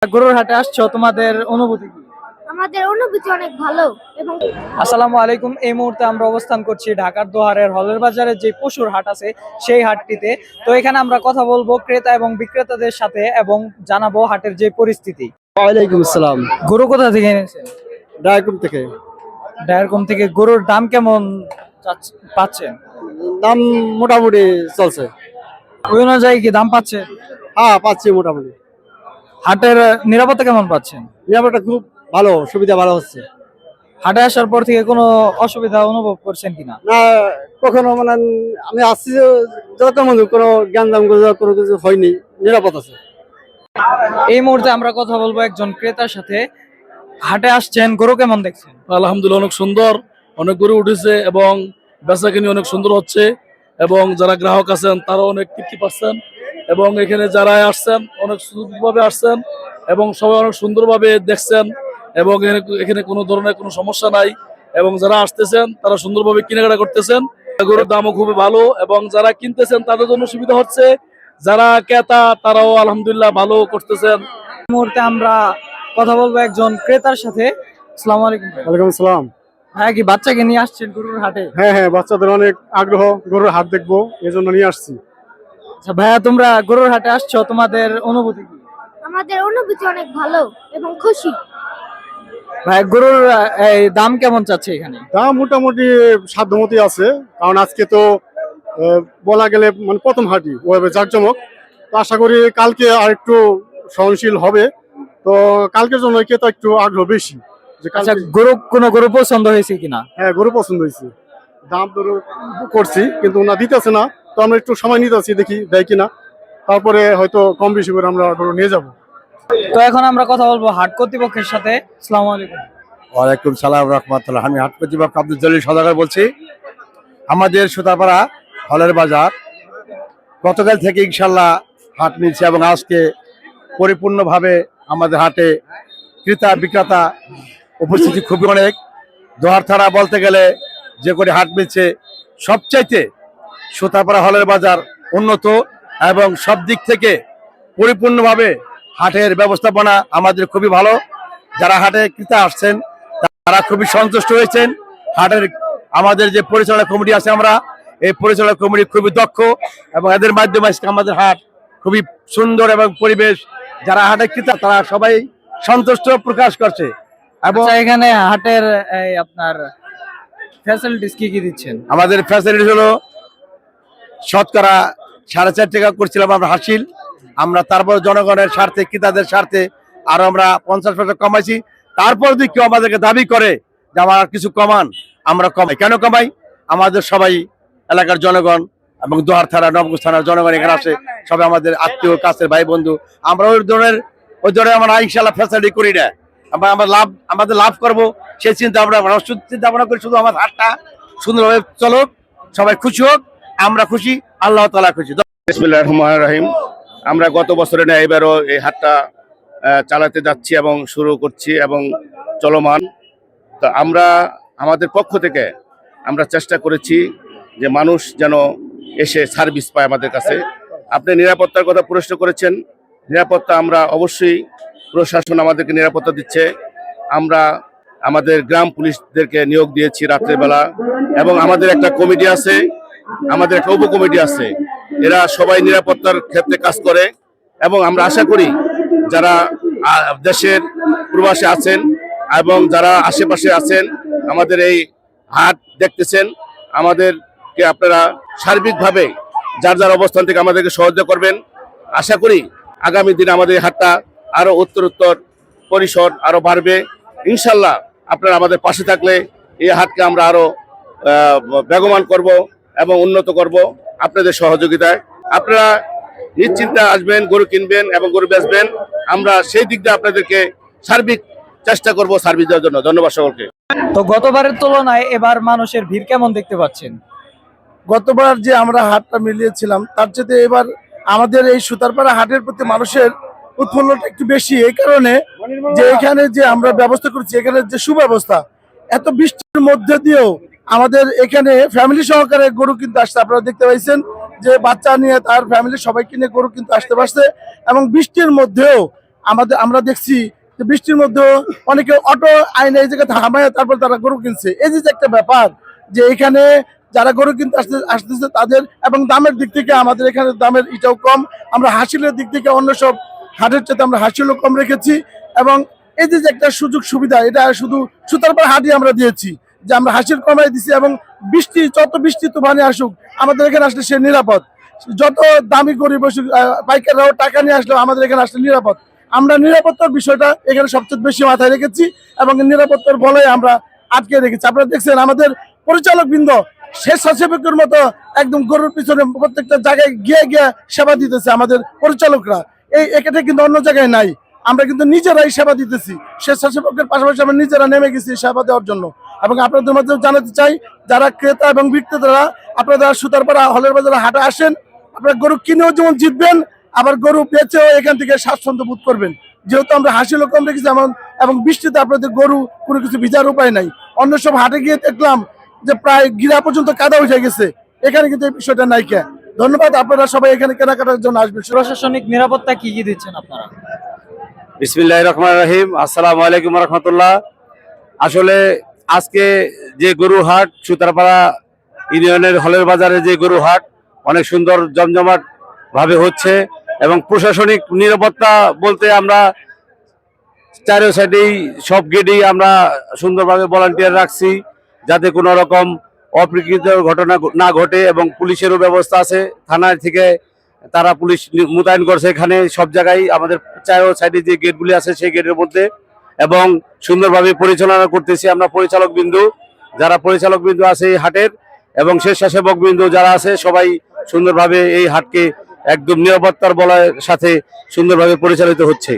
গরুর হাটে আসছো, তোমাদের অনুভূতি কি? আমাদের অনুভূতি অনেক ভালো এবং আসসালামু আলাইকুম। এই মুহূর্তে আমরা অবস্থান করছি ঢাকার দোহারের হলের বাজারে যে পশুর হাট আছে সেই হাটটিতে। তো এখানে আমরা কথা বলবো ক্রেতা এবং বিক্রেতাদের সাথে এবং জানাবো হাটের যে পরিস্থিতি। ওয়ালাইকুম আসসালাম। গরু কোথা থেকে এনেছেন? ডায়াকুম থেকে। ডায়ারকম থেকে। গরুর দাম কেমন পাচ্ছেন? দাম মোটামুটি চলছে। ওই অনুযায়ী কি দাম পাচ্ছে? হ্যাঁ, পাচ্ছি মোটামুটি। হাটের নিরাপত্তা কেমন পাচ্ছেন? নিরাপত্তা খুব ভালো, সুবিধা ভালো হচ্ছে। হাটে আসার পর থেকে কোনো অসুবিধা অনুভব করছেন কিনা? না, কখনো মানে আমি আসছি যত মনে কোনো জ্ঞানদাম কোনো কিছু হয়নি, নিরাপদ আছে। এই মুহূর্তে আমরা কথা বলবো একজন ক্রেতার সাথে। হাটে আসছেন, গরু কেমন দেখছেন? আলহামদুলিল্লাহ অনেক সুন্দর, অনেক গরু উঠেছে এবং বেচাকেনি অনেক সুন্দর হচ্ছে এবং যারা গ্রাহক আছেন তারা অনেক তৃপ্তি পাচ্ছেন এবং এখানে যারা আসছেন অনেক সুন্দরভাবে আসছেন এবং সবাই অনেক সুন্দরভাবে দেখছেন এবং এখানে কোনো ধরনের কোনো সমস্যা নাই এবং যারা আসতেছেন তারা সুন্দরভাবে কেনাকাটা করতেছেন। গরুর দামও খুবই ভালো এবং যারা কিনতেছেন তাদের জন্য সুবিধা হচ্ছে, যারা ক্রেতা তারাও আলহামদুলিল্লাহ ভালো করতেছেন। এই মুহূর্তে আমরা কথা বলবো একজন ক্রেতার সাথে। আসসালামু আলাইকুম। ওয়ালাইকুম আসসালাম। হ্যাঁ, কি বাচ্চাকে নিয়ে আসছেন গরুর হাটে? হ্যাঁ, বাচ্চাদের অনেক আগ্রহ, গরুর হাট দেখবো, এই জন্য নিয়ে আসছি। আচ্ছা ভাইয়া, তোমরা গরুর হাটে আসছো, তোমাদের অনুভূতি কি? আমাদের অনুভূতি অনেক ভালো এবং খুশি। ভাই, গরুর এই দাম কেমন চাচ্ছে এখানে? দাম মোটামুটি সাধ্যমতই আছে, কারণ আজকে তো বলা গেলে মানে প্রথম হাটই ওভাবে জাঁকজমক। তো আশা করি কালকে আর একটু সহনশীল হবে। তো কালকের জন্য তো একটু আগ্রহ বেশি যে আচ্ছা, কালকে। কোনো গরু পছন্দ হয়েছে কিনা? হ্যাঁ, গরু পছন্দ হয়েছে। দাম দর করছি কিন্তু ওনা দিতেছে না, তো আমরা একটু সময় নিতেছি, দেখি দেয় কিনা, তারপরে হয়তো কম বেশি করে আমরা গরু নিয়ে যাব। তো এখন আমরা কথা বলবো হাট কর্তৃপক্ষের সাথে। আসসালামু আলাইকুম। ওয়ালাইকুম সালাম রহমতুল্লাহ। আমি হাট কর্তৃপক্ষ আব্দুল জলিল সদাগর বলছি। আমাদের সুতাপাড়া হলের বাজার গতকাল থেকে ইনশাল্লাহ হাট মিলছে এবং আজকে পরিপূর্ণভাবে আমাদের হাটে ক্রেতা বিক্রেতা উপস্থিতি খুবই অনেক। দোহার ছাড়া বলতে গেলে যে করে হাট মিলছে, সবচাইতে সুতাপাড়া হলের বাজার উন্নত এবং সব দিক থেকে পরিপূর্ণভাবে হাটের ব্যবস্থাপনা আমাদের খুবই ভালো। যারা হাটে ক্রেতা আসছেন তারা খুবই সন্তুষ্ট হয়েছেন। হাটের আমাদের যে পরিচালনা কমিটি আছে, আমরা এই পরিচালনা কমিটি খুবই দক্ষ এবং এদের মাধ্যমে আজকে আমাদের হাট খুবই সুন্দর এবং পরিবেশ, যারা হাটে ক্রেতা তারা সবাই সন্তুষ্ট প্রকাশ করছে। এবং আচ্ছা, এখানে হাটের এই আপনার ফ্যাসিলিটিস কি কি দিচ্ছেন? আমাদের ফ্যাসিলিটি হলো শতকরা 4.5 টাকা করছিলাম আমরা হাসিল। আমরা তারপর জনগণের স্বার্থে, ক্রেতাদের স্বার্থে আরো আমরা 50% কমাইছি। তারপর যদি কেউ আমাদেরকে দাবি করে যে আমার কিছু কমান, আমরা কমাই। কেন কমাই? আমাদের সবাই এলাকার জনগণ এবং দোহার থানা, নবগঞ্জ থানার জনগণ এখানে আসে, সবাই আমাদের আত্মীয় কাছের ভাই বন্ধু। আমরা ওই ধরনের আমরা ইনশাল্লাহ ফ্যাসিলিটি করি না। আমাদের লাভ করবো সেই চিন্তা ভাবনা করি। শুধু আমার হাটটা সুন্দরভাবে চলুক, সবাই খুশি হোক, আমরা খুশি, আল্লাহ তাআলা খুশি। বিসমিল্লাহির রহমানির রহিম। আমরা গত বছরে না এবারও এই হাটটা চালাতে যাচ্ছি এবং শুরু করছি এবং চলমান। তো আমরা আমাদের পক্ষ থেকে আমরা চেষ্টা করেছি যে মানুষ যেন এসে সার্ভিস পায় আমাদের কাছে। আপনি নিরাপত্তার কথা প্রশ্ন করেছেন। নিরাপত্তা আমরা অবশ্যই, প্রশাসন আমাদেরকে নিরাপত্তা দিচ্ছে। আমরা আমাদের গ্রাম পুলিশদেরকে নিয়োগ দিয়েছি রাত্রের বেলা এবং আমাদের একটা কমিটি আছে, আমাদের একটা উপকমিটি আছে, এরা সবাই নিরাপত্তার ক্ষেত্রে কাজ করে এবং আমরা আশা করি যারা দেশের প্রবাসে আছেন এবং যারা আশেপাশে আছেন আমাদের এই হাট দেখতেছেন, আমাদেরকে আপনারা সার্বিকভাবে যার যার অবস্থান থেকে আমাদেরকে সহযোগিতা করবেন। আশা করি আগামী দিনে আমাদের এই হাটটা আরো উত্তরোত্তর পরিসর আরো বাড়বে ইনশাল্লাহ। আপনারা আমাদের পাশে থাকলে এই হাটকে আমরা আরো বেগবান করব এবং উন্নত করব আপনাদের সহযোগিতায়। আপনারা নিশ্চিন্তে আসবেন, গরু কিনবেন এবং গরু বেচবেন। আমরা সেই দিক দিয়ে আপনাদেরকে সার্বিক চেষ্টা করব সার্ভিস দেওয়ার জন্য। ধন্যবাদ সকলকে। তো গতবারের তুলনায় এবার মানুষের ভিড় কেমন দেখতে পাচ্ছেন? গতবার যে আমরা হাটটা মিলিয়েছিলাম তার চেয়ে এবার আমাদের এই সুতারপাড়া হাটের প্রতি মানুষের উৎফুল্লটা একটু বেশি, এই কারণে যে এখানে যে আমরা ব্যবস্থা করছি, এখানে যে সুব্যবস্থা, এত বৃষ্টির মধ্যে দিয়েও আমাদের এখানে ফ্যামিলি সহকারে গরু কিন্তু আসছে। আপনারা দেখতে পাইছেন যে বাচ্চা নিয়ে তার ফ্যামিলি সবাইকে নিয়ে গরু কিন্তু আসতে পারছে এবং বৃষ্টির মধ্যেও আমরা দেখছি যে বৃষ্টির মধ্যে অনেকে অটো আইনে এই জায়গায় থামায় তারপর তারা গরু কিনছে। এই যে একটা ব্যাপার যে এখানে যারা গরু কিনতে আসতেছে তাদের এবং দামের দিক থেকে আমাদের এখানে দামের এটাও কম। আমরা হাসিলের দিক থেকে অন্য সব হাটের চেয়ে আমরা হাসিলও কম রেখেছি এবং এই যে একটা সুযোগ সুবিধা এটা শুধু সুতারপাড়া হাটই আমরা দিয়েছি যে আমরা হাসিল কমাই দিছি এবং যত বৃষ্টি তুফানে আসুক আমাদের এখানে আসলে সে নিরাপদ। যত দামি গরিব পাইকাররাও টাকা নিয়ে আসলেও আমাদের এখানে আসলে নিরাপদ। আমরা নিরাপত্তার বিষয়টা এখানে সবচেয়ে বেশি মাথায় রেখেছি এবং নিরাপত্তার বলয় আমরা আটকে রেখেছি। আপনারা দেখছেন আমাদের পরিচালক বৃন্দ স্বেচ্ছাসেবকের মতো একদম গরুর পিছনে প্রত্যেকটা জায়গায় গিয়ে গিয়ে সেবা দিতেছে আমাদের পরিচালকরা। এটা কিন্তু অন্য জায়গায় নাই। আমরা কিন্তু নিজেরাই সেবা দিতেছি, স্বেচ্ছাসেবকের পাশাপাশি আমরা নিজেরা নেমে গেছি সেবা দেওয়ার জন্য। এবং আপনাদের মধ্যে জানাতে চাই যারা ক্রেতা এবং বিক্রেতারা আপনারা সুতারপাড়া হলের বাজারে হাটে আসেন, আপনারা গরু কিনেও যেমন জিতবেন আবার গরু বেচেও এখান থেকে স্বাচ্ছন্দ্য বোধ করবেন। যেহেতু আমরা হাসিলও কম রেখেছি এবং বৃষ্টিতে আপনাদের গরু কোনো কিছু ভিজার উপায় নাই। অন্য সব হাটে গিয়ে দেখলাম যে প্রায় গিরা পর্যন্ত কাদা উঠে গেছে, এখানে কিন্তু এই বিষয়টা নাই। ধন্যবাদ, আপনারা সবাই এখানে কেনাকাটার জন্য আসবেন। প্রশাসনিক নিরাপত্তা কি কি দিচ্ছেন আপনারা? বিসমিল্লাহির রহমানির রহিম, আসসালামু আলাইকুম রাহমাতুল্লাহ। আসলে আজকে যে গরু হাট সুতারপাড়া ইউনিয়নের হলের বাজারে যে গরু হাট অনেক সুন্দর জমজমাট ভাবে হচ্ছে এবং প্রশাসনিক নিরাপত্তা বলতে আমরা চারো সাইডেই সব গেটেই আমরা সুন্দরভাবে ভলান্টিয়ার রাখছি যাতে কোনো রকম অপ্রীতিকর ঘটনা না ঘটে এবং পুলিশেরও ব্যবস্থা আছে। থানার থেকে তারা পুলিশ মোতায়েন করছে এখানে সব জায়গায় আমাদের চারো সাইডে যে গেটগুলি আছে সেই গেটের মধ্যে এবং সুন্দরভাবে পরিচালনা করতেছি আমরা পরিচালক বিন্দু যারা পরিচালক বিন্দু আছে এই হাটের এবং স্বেচ্ছাসেবক বিন্দু যারা আছে সবাই সুন্দরভাবে এই হাটকে একদম নিরাপত্তার বলয়ের সাথে সুন্দরভাবে পরিচালিত হচ্ছে।